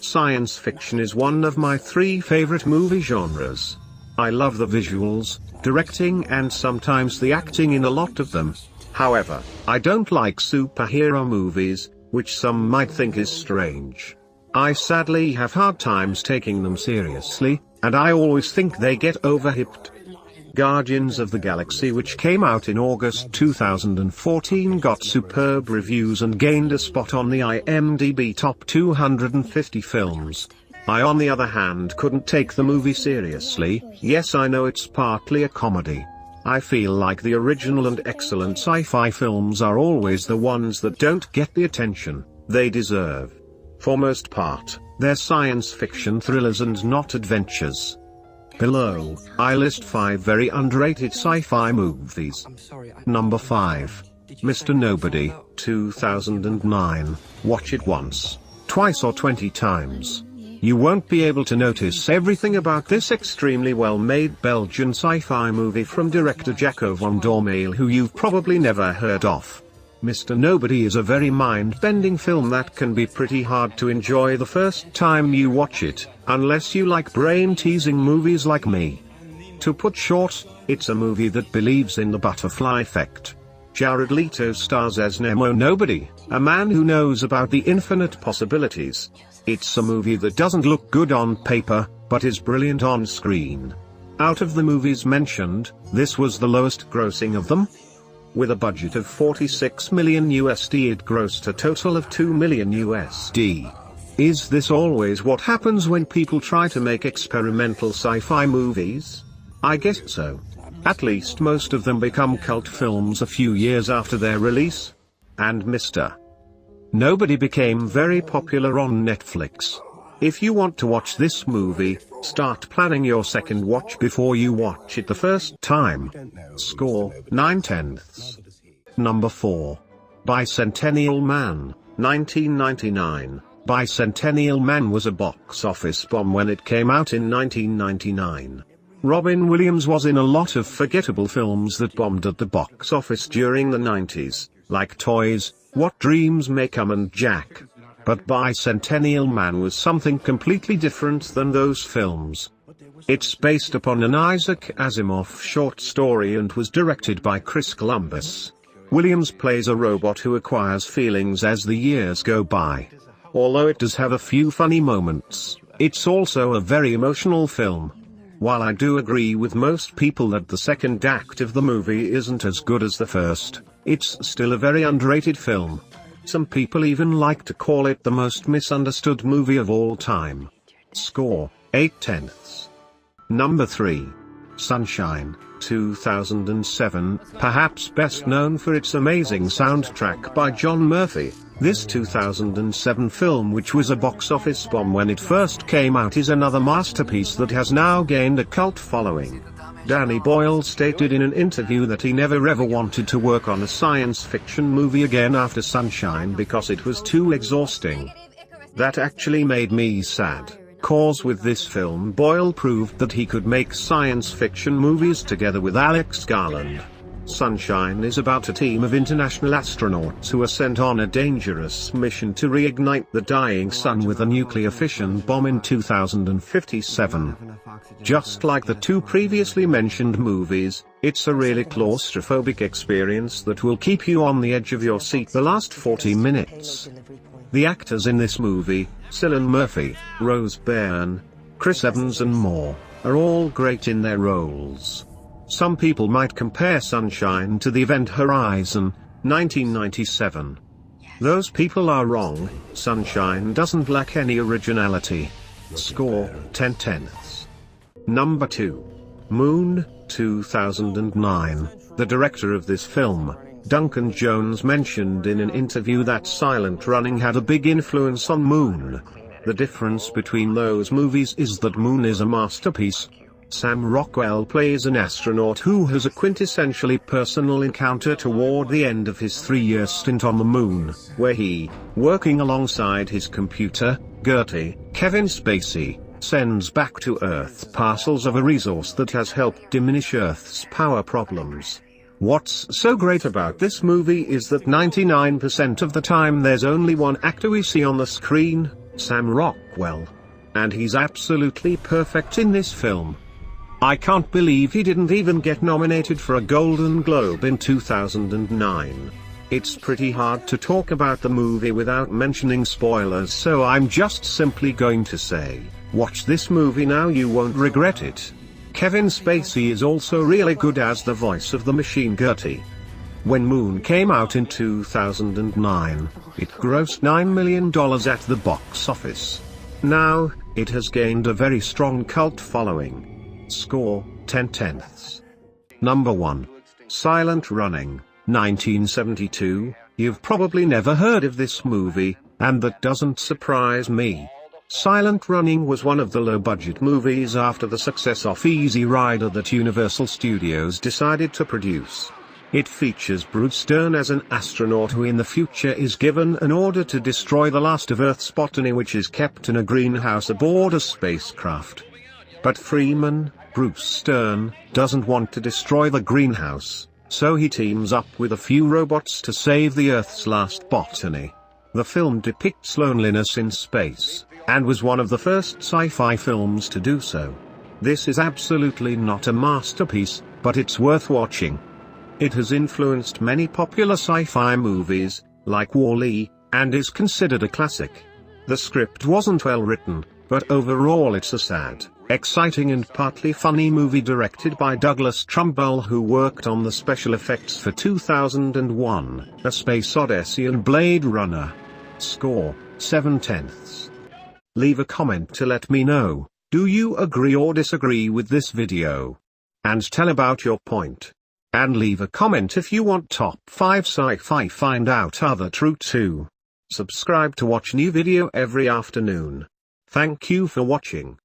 Science fiction is one of my three favorite movie genres. I love the visuals, directing and sometimes the acting in a lot of them. However, I don't like superhero movies, which some might think is strange. I sadly have hard times taking them seriously, and I always think they get overhyped. Guardians of the Galaxy, which came out in August 2014, got superb reviews and gained a spot on the IMDb top 250 films. I on the other hand couldn't take the movie seriously. Yes, I know it's partly a comedy. I feel like the original and excellent sci-fi films are always the ones that don't get the attention they deserve. For most part, they're science fiction thrillers and not adventures. Below, I list 5 very underrated sci-fi movies. Number 5. Mr. Nobody, 2009. Watch it once, twice or 20 times. You won't be able to notice everything about this extremely well-made Belgian sci-fi movie from director Jaco van Dormael, who you've probably never heard of. Mr. Nobody is a very mind-bending film that can be pretty hard to enjoy the first time you watch it, unless you like brain-teasing movies like me. To put short, it's a movie that believes in the butterfly effect. Jared Leto stars as Nemo Nobody, a man who knows about the infinite possibilities. It's a movie that doesn't look good on paper, but is brilliant on screen. Out of the movies mentioned, this was the lowest grossing of them. With a budget of $46 million USD, it grossed a total of $2 million USD. Is this always what happens when people try to make experimental sci-fi movies? I guess so. At least most of them become cult films a few years after their release. And Mr. Nobody became very popular on Netflix. If you want to watch this movie, start planning your second watch before you watch it the first time. Score, 9/10. Number 4. Bicentennial Man, 1999. Bicentennial Man was a box office bomb when it came out in 1999. Robin Williams was in a lot of forgettable films that bombed at the box office during the 90s, like Toys, What Dreams May Come and Jack. But Bicentennial Man was something completely different than those films. It's based upon an Isaac Asimov short story and was directed by Chris Columbus. Williams plays a robot who acquires feelings as the years go by. Although it does have a few funny moments, it's also a very emotional film. While I do agree with most people that the second act of the movie isn't as good as the first, it's still a very underrated film. Some people even like to call it the most misunderstood movie of all time. Score, 8/10. Number 3. Sunshine, 2007, perhaps best known for its amazing soundtrack by John Murphy. This 2007 film, which was a box office bomb when it first came out, is another masterpiece that has now gained a cult following. Danny Boyle stated in an interview that he never ever wanted to work on a science fiction movie again after Sunshine because it was too exhausting. That actually made me sad, cause with this film Boyle proved that he could make science fiction movies together with Alex Garland. Sunshine is about a team of international astronauts who are sent on a dangerous mission to reignite the dying sun with a nuclear fission bomb in 2057. Just like the two previously mentioned movies, it's a really claustrophobic experience that will keep you on the edge of your seat the last 40 minutes. The actors in this movie, Cillian Murphy, Rose Byrne, Chris Evans and more, are all great in their roles. Some people might compare Sunshine to the Event Horizon, 1997. Those people are wrong. Sunshine doesn't lack any originality. Score, 10/10. Number 2. Moon, 2009. The director of this film, Duncan Jones, mentioned in an interview that silent running had a big influence on Moon. The difference between those movies is that Moon is a masterpiece. Sam Rockwell plays an astronaut who has a quintessentially personal encounter toward the end of his 3-year stint on the moon, where he, working alongside his computer, Gertie, Kevin Spacey, sends back to Earth parcels of a resource that has helped diminish Earth's power problems. What's so great about this movie is that 99% of the time there's only one actor we see on the screen. Sam Rockwell. And he's absolutely perfect in this film. I can't believe he didn't even get nominated for a Golden Globe in 2009. It's pretty hard to talk about the movie without mentioning spoilers, so I'm just simply going to say, watch this movie now, you won't regret it. Kevin Spacey is also really good as the voice of the machine Gertie. When Moon came out in 2009, it grossed $9 million at the box office. Now, it has gained a very strong cult following. Score, 10/10. Number 1. Silent Running, 1972. You've probably never heard of this movie, and that doesn't surprise me. Silent Running was one of the low-budget movies after the success of Easy Rider that Universal Studios decided to produce. It features Bruce Dern as an astronaut who in the future is given an order to destroy the last of Earth's botany, which is kept in a greenhouse aboard a spacecraft. But Freeman, Bruce Dern, doesn't want to destroy the greenhouse, so he teams up with a few robots to save the Earth's last botany. The film depicts loneliness in space, and was one of the first sci-fi films to do so. This is absolutely not a masterpiece, but it's worth watching. It has influenced many popular sci-fi movies, like Wall-E, and is considered a classic. The script wasn't well written, but overall it's a sad, exciting and partly funny movie directed by Douglas Trumbull, who worked on the special effects for 2001, A Space Odyssey and Blade Runner. Score, 7/10. Leave a comment to let me know, do you agree or disagree with this video? And tell about your point. And leave a comment if you want top 5 sci-fi find out other true too. Subscribe to watch new video every afternoon. Thank you for watching.